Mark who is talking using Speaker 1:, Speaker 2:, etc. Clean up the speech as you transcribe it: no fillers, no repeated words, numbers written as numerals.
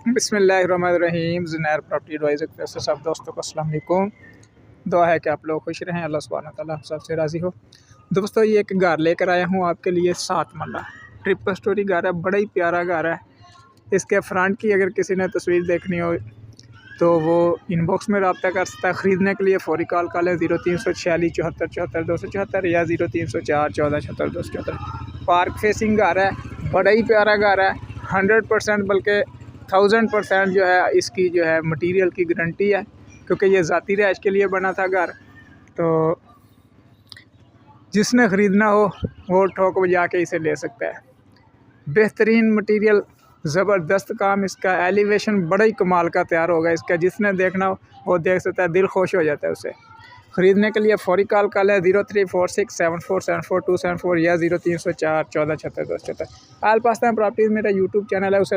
Speaker 1: बिस्मिल्लाहिर्रहमानिर्रहीम। Zunair property adviser की तरफ से सब दोस्तों को अस्सलाम वालेकुम। दुआ है कि आप लोग खुश रहें, अल्लाह सुब्हानहू व तआला आप सबसे राज़ी हो। दोस्तों, ये एक घर लेकर आया हूँ आपके लिए, 7 मरला ट्रिपल स्टोरी घर है। बड़ा ही प्यारा घर है। इसके फ्रंट की अगर किसी ने तस्वीर देखनी हो तो वो इनबॉक्स में रब्ता कर सकता है। ख़रीदने के लिए फ़ौरी कॉल कर लें 0346 74 74 274 या 0304 14 76 274। पार्क फेसिंग घर है, बड़ा ही प्यारा घर है। 100% बल्कि 1000% जो है इसकी जो है मटेरियल की गारंटी है, क्योंकि ये ज़ाती रहायश के लिए बना था घर। तो जिसने ख़रीदना हो वो ठोक बजा के इसे ले सकता है। बेहतरीन मटेरियल, ज़बरदस्त काम, इसका एलिवेशन बड़ा ही कमाल का तैयार होगा। इसका जिसने देखना हो वो देख सकता है, दिल खुश हो जाता है उसे। ख़रीदने के लिए फ़ौरी कॉल कर लें 0346 74 74 274 या 0304 14 76 274। आल पास्ता प्रॉपर्टीज़ मेरा यूट्यूब चैनल है, उसे